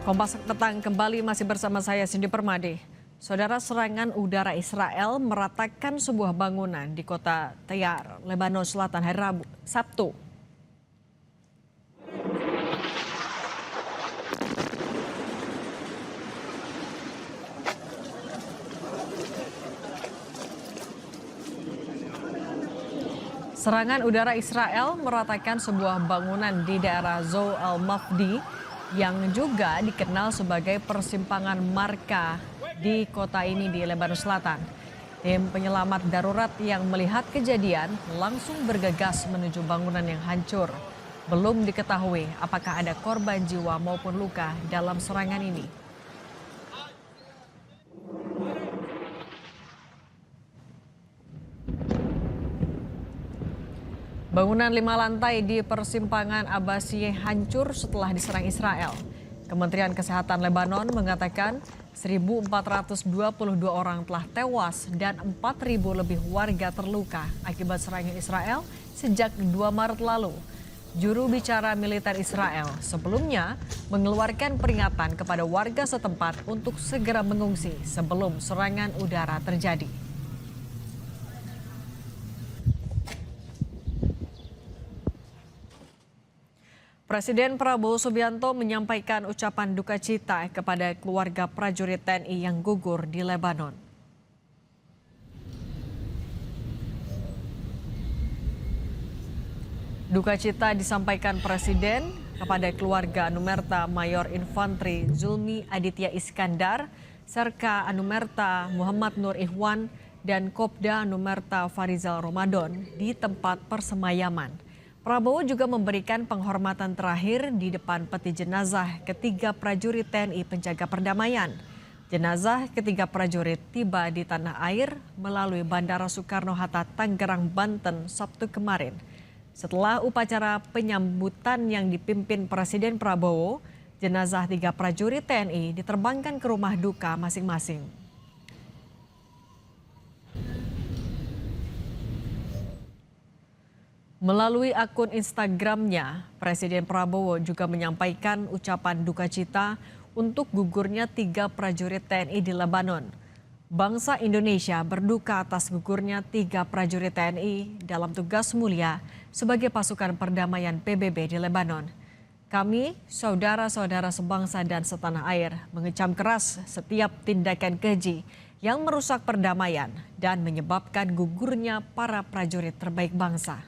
Kompas Petang kembali masih bersama saya Cindy Permade. Saudara, serangan udara Israel meratakan sebuah bangunan di kota Tyre, Lebanon Selatan hari Sabtu. Serangan udara Israel meratakan sebuah bangunan di daerah Zou al-Mafdi yang juga dikenal sebagai persimpangan marka di kota ini di Lebanon Selatan. Tim penyelamat darurat yang melihat kejadian langsung bergegas menuju bangunan yang hancur. Belum diketahui apakah ada korban jiwa maupun luka dalam serangan ini. Bangunan 5 lantai di persimpangan Abbasiyeh hancur setelah diserang Israel. Kementerian Kesehatan Lebanon mengatakan 1.422 orang telah tewas dan 4.000 lebih warga terluka akibat serangan Israel sejak 2 Maret lalu. Juru bicara militer Israel sebelumnya mengeluarkan peringatan kepada warga setempat untuk segera mengungsi sebelum serangan udara terjadi. Presiden Prabowo Subianto menyampaikan ucapan duka cita kepada keluarga prajurit TNI yang gugur di Lebanon. Duka cita disampaikan Presiden kepada keluarga Anumerta Mayor Infantri Zulmi Aditya Iskandar, Serka Anumerta Muhammad Nur Ikhwan, dan Kopda Anumerta Farizal Ramadan di tempat persemayaman. Prabowo juga memberikan penghormatan terakhir di depan peti jenazah ketiga prajurit TNI penjaga perdamaian. Jenazah ketiga prajurit tiba di tanah air melalui Bandara Soekarno-Hatta, Tangerang, Banten, Sabtu kemarin. Setelah upacara penyambutan yang dipimpin Presiden Prabowo, jenazah 3 prajurit TNI diterbangkan ke rumah duka masing-masing. Melalui akun Instagramnya, Presiden Prabowo juga menyampaikan ucapan duka cita untuk gugurnya 3 prajurit TNI di Lebanon. Bangsa Indonesia berduka atas gugurnya 3 prajurit TNI dalam tugas mulia sebagai pasukan perdamaian PBB di Lebanon. Kami, saudara-saudara sebangsa dan setanah air, mengecam keras setiap tindakan keji yang merusak perdamaian dan menyebabkan gugurnya para prajurit terbaik bangsa.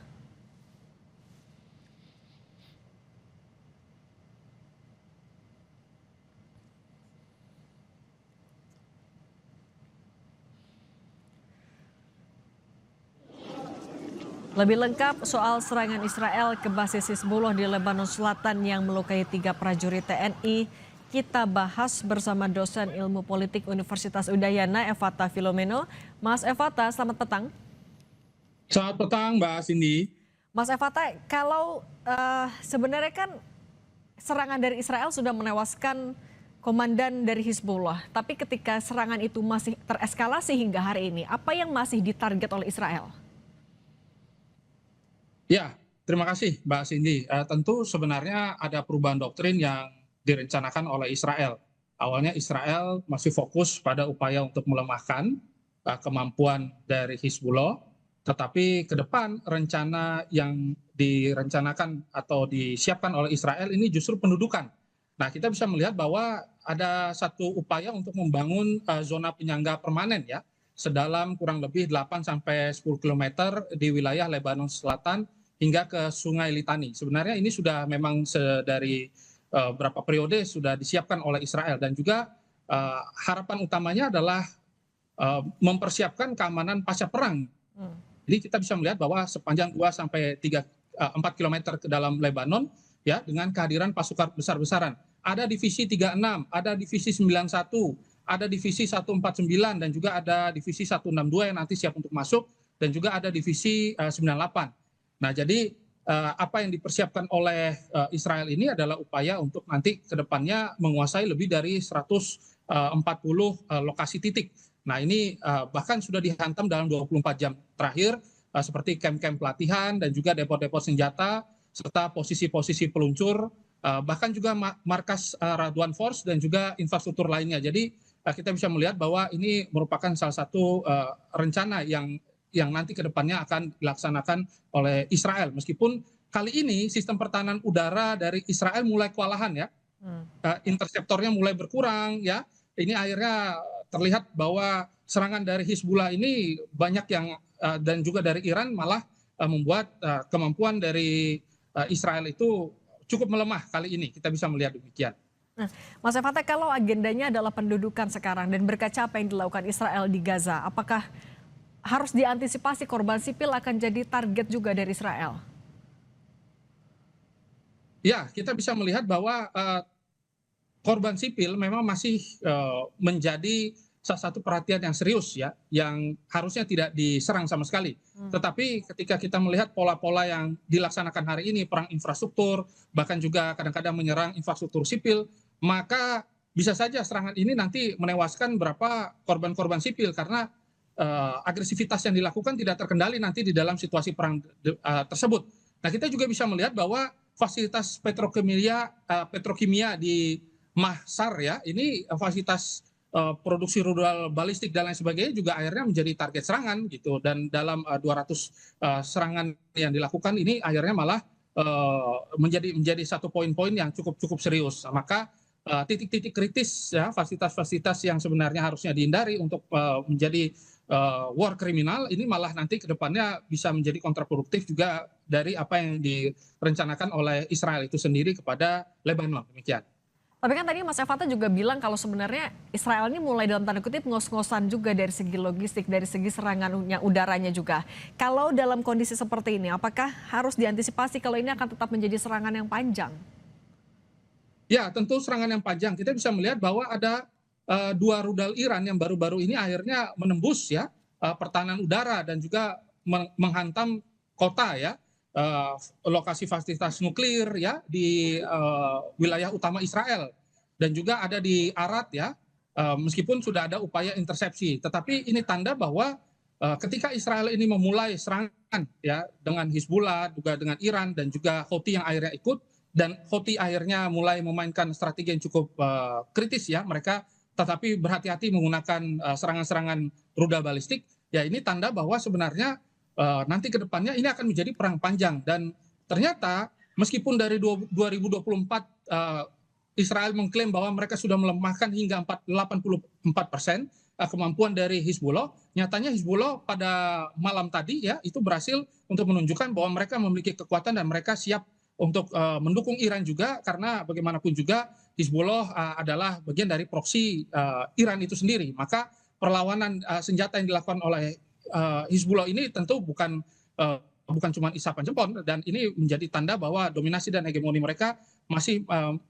Lebih lengkap soal serangan Israel ke basis Hizbullah di Lebanon Selatan yang melukai 3 prajurit TNI, kita bahas bersama dosen ilmu politik Universitas Udayana, Evata Filomeno. Mas Evata, selamat petang. Selamat petang, Mbak Cindy. Mas Evata, kalau sebenarnya kan serangan dari Israel sudah menewaskan komandan dari Hizbullah, tapi ketika serangan itu masih tereskalasi hingga hari ini, apa yang masih ditarget oleh Israel? Ya, terima kasih Mbak Cindy. Tentu sebenarnya ada perubahan doktrin yang direncanakan oleh Israel. Awalnya Israel masih fokus pada upaya untuk melemahkan kemampuan dari Hizbullah, tetapi ke depan rencana yang direncanakan atau disiapkan oleh Israel ini justru pendudukan. Nah, kita bisa melihat bahwa ada satu upaya untuk membangun zona penyangga permanen ya, sedalam kurang lebih 8-10 km di wilayah Lebanon Selatan hingga ke Sungai Litani. Sebenarnya ini sudah memang dari beberapa periode sudah disiapkan oleh Israel, dan juga harapan utamanya adalah mempersiapkan keamanan pasca perang. Jadi kita bisa melihat bahwa sepanjang 2-4 km ke dalam Lebanon ya, dengan kehadiran pasukan besar-besaran. Ada divisi 36, ada divisi 91, ada divisi 149, dan juga ada divisi 162 yang nanti siap untuk masuk, dan juga ada divisi 98. Nah, jadi apa yang dipersiapkan oleh Israel ini adalah upaya untuk nanti ke depannya menguasai lebih dari 140 lokasi titik. Nah, ini bahkan sudah dihantam dalam 24 jam terakhir, seperti camp-camp pelatihan dan juga depo-depo senjata, serta posisi-posisi peluncur bahkan juga markas Radwan Force dan juga infrastruktur lainnya. Jadi kita bisa melihat bahwa ini merupakan salah satu rencana yang nanti ke depannya akan dilaksanakan oleh Israel. Meskipun kali ini sistem pertahanan udara dari Israel mulai kewalahan ya, interseptornya mulai berkurang ya. Ini akhirnya terlihat bahwa serangan dari Hizbullah ini banyak yang dan juga dari Iran malah membuat kemampuan dari Israel itu cukup melemah kali ini. Kita bisa melihat demikian. Nah, Mas Fatah, kalau agendanya adalah pendudukan sekarang dan berkaca apa yang dilakukan Israel di Gaza, apakah harus diantisipasi korban sipil akan jadi target juga dari Israel? Ya, kita bisa melihat bahwa korban sipil memang masih menjadi salah satu perhatian yang serius ya, yang harusnya tidak diserang sama sekali. Tetapi ketika kita melihat pola-pola yang dilaksanakan hari ini, perang infrastruktur, bahkan juga kadang-kadang menyerang infrastruktur sipil, maka bisa saja serangan ini nanti menewaskan berapa korban-korban sipil karena agresivitas yang dilakukan tidak terkendali nanti di dalam situasi perang tersebut. Nah, kita juga bisa melihat bahwa fasilitas petrokimia di Mahsar ya, ini fasilitas produksi rudal balistik dan lain sebagainya juga akhirnya menjadi target serangan gitu, dan dalam 200 serangan yang dilakukan ini akhirnya malah menjadi satu poin-poin yang cukup serius. Maka titik-titik kritis ya, fasilitas-fasilitas yang sebenarnya harusnya dihindari untuk menjadi war kriminal ini malah nanti ke depannya bisa menjadi kontraproduktif juga dari apa yang direncanakan oleh Israel itu sendiri kepada Lebanon. Demikian. Tapi kan tadi Mas Fatah juga bilang kalau sebenarnya Israel ini mulai dalam tanda kutip ngos-ngosan juga dari segi logistik, dari segi serangannya udaranya juga. Kalau dalam kondisi seperti ini, apakah harus diantisipasi kalau ini akan tetap menjadi serangan yang panjang? Ya, tentu serangan yang panjang. Kita bisa melihat bahwa ada dua rudal Iran yang baru-baru ini akhirnya menembus ya pertahanan udara dan juga menghantam kota ya. Lokasi fasilitas nuklir ya di wilayah utama Israel dan juga ada di Arad ya, meskipun sudah ada upaya intersepsi, tetapi ini tanda bahwa ketika Israel ini memulai serangan ya dengan Hizbullah juga dengan Iran dan juga Houthi yang akhirnya ikut, dan Houthi akhirnya mulai memainkan strategi yang cukup kritis ya, mereka tetapi berhati-hati menggunakan serangan-serangan rudal balistik ya, ini tanda bahwa sebenarnya nanti ke depannya ini akan menjadi perang panjang. Dan ternyata meskipun dari 2024 Israel mengklaim bahwa mereka sudah melemahkan hingga 84% kemampuan dari Hizbullah, nyatanya Hizbullah pada malam tadi ya itu berhasil untuk menunjukkan bahwa mereka memiliki kekuatan dan mereka siap untuk mendukung Iran juga, karena bagaimanapun juga Hizbullah adalah bagian dari proksi Iran itu sendiri. Maka perlawanan senjata yang dilakukan oleh Hizbullah ini tentu bukan cuma isapan jempol, dan ini menjadi tanda bahwa dominasi dan hegemoni mereka masih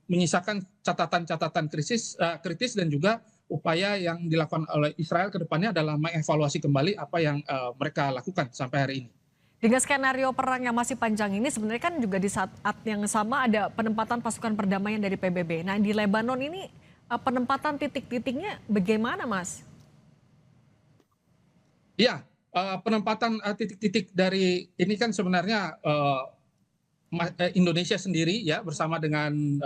menyisakan catatan-catatan kritis dan juga upaya yang dilakukan oleh Israel ke depannya adalah mengevaluasi kembali apa yang mereka lakukan sampai hari ini. Dengan skenario perang yang masih panjang ini sebenarnya kan juga di saat yang sama ada penempatan pasukan perdamaian dari PBB. Nah, di Lebanon ini penempatan titik-titiknya bagaimana, Mas? Iya, penempatan titik-titik dari ini kan sebenarnya Indonesia sendiri ya bersama dengan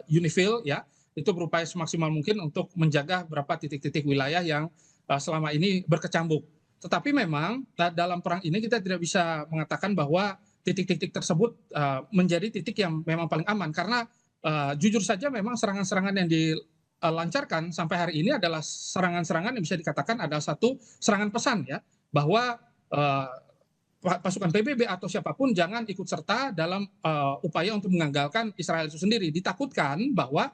UNIFIL ya itu berupaya semaksimal mungkin untuk menjaga beberapa titik-titik wilayah yang selama ini berkecambuk. Tetapi memang dalam perang ini kita tidak bisa mengatakan bahwa titik-titik tersebut menjadi titik yang memang paling aman, karena jujur saja memang serangan-serangan yang dilancarkan sampai hari ini adalah serangan-serangan yang bisa dikatakan adalah satu serangan pesan ya, bahwa pasukan PBB atau siapapun jangan ikut serta dalam upaya untuk menggagalkan Israel itu sendiri. Ditakutkan bahwa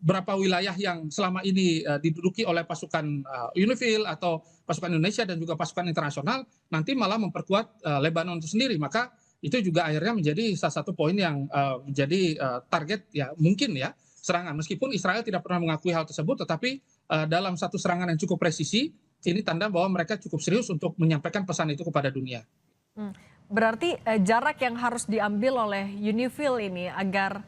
beberapa wilayah yang selama ini diduduki oleh pasukan UNIFIL atau pasukan Indonesia dan juga pasukan internasional nanti malah memperkuat Lebanon itu sendiri. Maka itu juga akhirnya menjadi salah satu poin yang menjadi target ya mungkin ya serangan. Meskipun Israel tidak pernah mengakui hal tersebut, tetapi dalam satu serangan yang cukup presisi, ini tanda bahwa mereka cukup serius untuk menyampaikan pesan itu kepada dunia. Berarti jarak yang harus diambil oleh UNIFIL ini agar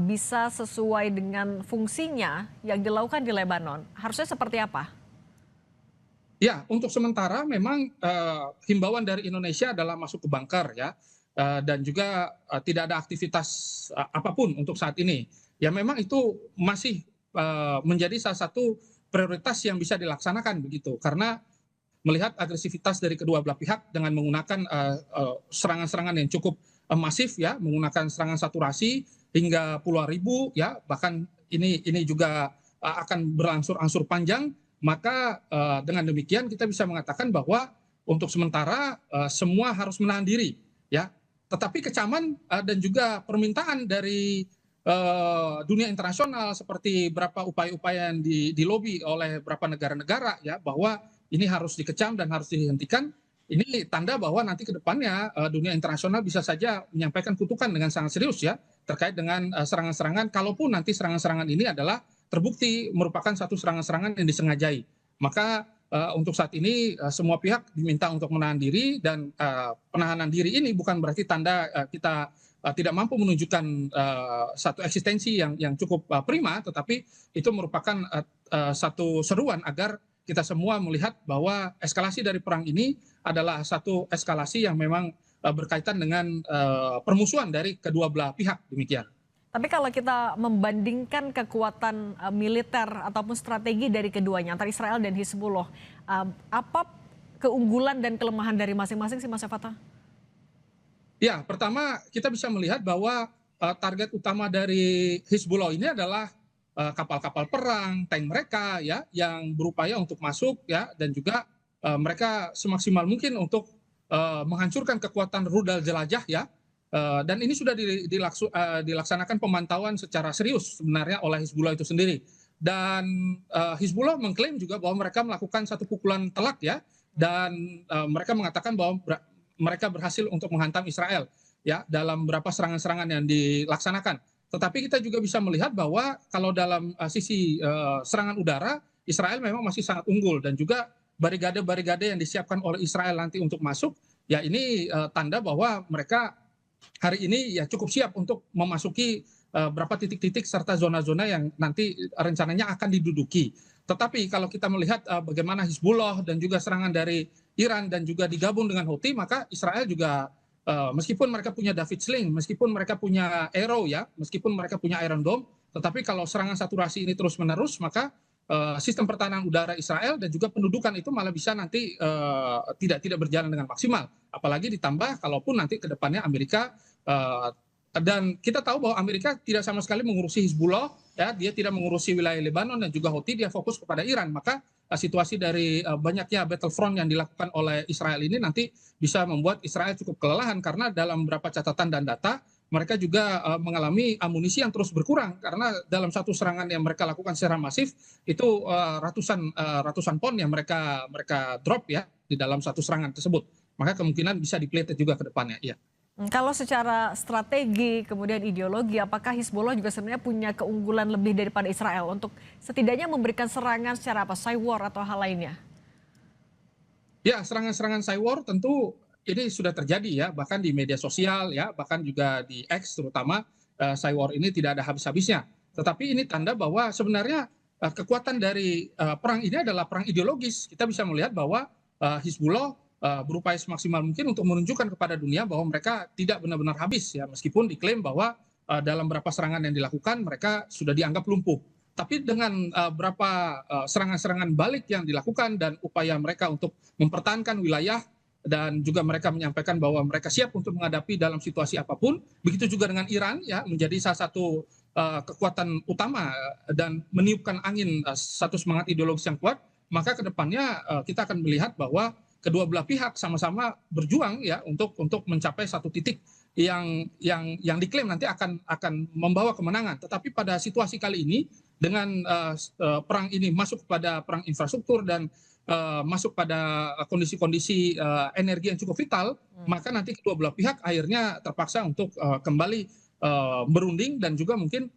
bisa sesuai dengan fungsinya yang dilakukan di Lebanon, harusnya seperti apa? Ya, untuk sementara memang himbauan dari Indonesia adalah masuk ke bunker ya. dan juga tidak ada aktivitas apapun untuk saat ini. Ya memang itu masih menjadi salah satu prioritas yang bisa dilaksanakan begitu, karena melihat agresivitas dari kedua belah pihak dengan menggunakan serangan-serangan yang cukup masif ya, menggunakan serangan saturasi hingga puluhan ribu ya, bahkan ini juga akan berangsur-angsur panjang. Maka dengan demikian kita bisa mengatakan bahwa untuk sementara semua harus menahan diri ya. Tetapi kecaman dan juga permintaan dari dunia internasional seperti berapa upaya-upaya yang dilobi oleh beberapa negara-negara ya, bahwa ini harus dikecam dan harus dihentikan. Ini tanda bahwa nanti ke depannya dunia internasional bisa saja menyampaikan kutukan dengan sangat serius ya terkait dengan serangan-serangan, kalaupun nanti serangan-serangan ini adalah terbukti merupakan satu serangan-serangan yang disengajai. Maka untuk saat ini semua pihak diminta untuk menahan diri, dan penahanan diri ini bukan berarti tanda kita tidak mampu menunjukkan satu eksistensi yang cukup prima, tetapi itu merupakan satu seruan agar kita semua melihat bahwa eskalasi dari perang ini adalah satu eskalasi yang memang berkaitan dengan permusuhan dari kedua belah pihak, demikian. Tapi kalau kita membandingkan kekuatan militer ataupun strategi dari keduanya, antara Israel dan Hizbullah, apa keunggulan dan kelemahan dari masing-masing sih Mas Fatah? Ya, pertama kita bisa melihat bahwa target utama dari Hizbullah ini adalah kapal-kapal perang, tank mereka ya, yang berupaya untuk masuk ya, dan juga mereka semaksimal mungkin untuk menghancurkan kekuatan rudal jelajah ya. Dan ini sudah dilaksanakan pemantauan secara serius sebenarnya oleh Hizbullah itu sendiri. Dan Hizbullah mengklaim juga bahwa mereka melakukan satu pukulan telak ya, dan mereka mengatakan bahwa mereka berhasil untuk menghantam Israel ya dalam beberapa serangan-serangan yang dilaksanakan. Tetapi kita juga bisa melihat bahwa kalau dalam sisi serangan udara, Israel memang masih sangat unggul, dan juga barikade-barikade yang disiapkan oleh Israel nanti untuk masuk, ya ini tanda bahwa mereka hari ini ya cukup siap untuk memasuki beberapa titik-titik serta zona-zona yang nanti rencananya akan diduduki. Tetapi kalau kita melihat bagaimana Hizbullah dan juga serangan dari Iran dan juga digabung dengan Houthi, maka Israel juga meskipun mereka punya David Sling, meskipun mereka punya Arrow ya, meskipun mereka punya Iron Dome, tetapi kalau serangan saturasi ini terus-menerus, maka sistem pertahanan udara Israel dan juga pendudukan itu malah bisa nanti tidak berjalan dengan maksimal. Apalagi ditambah kalaupun nanti ke depannya Amerika, dan kita tahu bahwa Amerika tidak sama sekali mengurusi Hizbullah, ya, dia tidak mengurusi wilayah Lebanon dan juga Houthi, dia fokus kepada Iran. Maka situasi dari banyaknya battlefront yang dilakukan oleh Israel ini nanti bisa membuat Israel cukup kelelahan, karena dalam beberapa catatan dan data mereka juga mengalami amunisi yang terus berkurang, karena dalam satu serangan yang mereka lakukan secara masif itu ratusan pon yang mereka drop ya di dalam satu serangan tersebut. Maka kemungkinan bisa dipletet juga ke depannya. Ya. Kalau secara strategi kemudian ideologi, apakah Hizbullah juga sebenarnya punya keunggulan lebih daripada Israel untuk setidaknya memberikan serangan secara cyber atau hal lainnya? Ya, serangan-serangan cyber tentu ini sudah terjadi ya, bahkan di media sosial ya, bahkan juga di X terutama, cyber ini tidak ada habis-habisnya. Tetapi ini tanda bahwa sebenarnya kekuatan dari perang ini adalah perang ideologis. Kita bisa melihat bahwa Hizbullah berupaya semaksimal mungkin untuk menunjukkan kepada dunia bahwa mereka tidak benar-benar habis ya, meskipun diklaim bahwa dalam beberapa serangan yang dilakukan mereka sudah dianggap lumpuh. Tapi dengan beberapa serangan-serangan balik yang dilakukan dan upaya mereka untuk mempertahankan wilayah, dan juga mereka menyampaikan bahwa mereka siap untuk menghadapi dalam situasi apapun, begitu juga dengan Iran ya, menjadi salah satu kekuatan utama dan meniupkan angin satu semangat ideologis yang kuat. Maka kedepannya kita akan melihat bahwa kedua belah pihak sama-sama berjuang ya untuk mencapai satu titik yang diklaim nanti akan membawa kemenangan. Tetapi pada situasi kali ini dengan perang ini masuk pada perang infrastruktur dan masuk pada kondisi-kondisi energi yang cukup vital, maka nanti kedua belah pihak akhirnya terpaksa untuk kembali berunding dan juga mungkin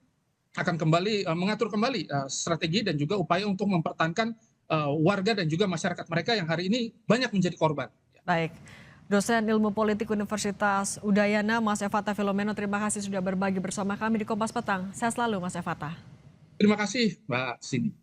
akan kembali mengatur kembali strategi dan juga upaya untuk mempertahankan warga dan juga masyarakat mereka yang hari ini banyak menjadi korban. Baik, dosen ilmu politik Universitas Udayana, Mas Fatah Filomeno, terima kasih sudah berbagi bersama kami di Kompas Petang. Sehat selalu Mas Fatah. Terima kasih Mbak Cindy.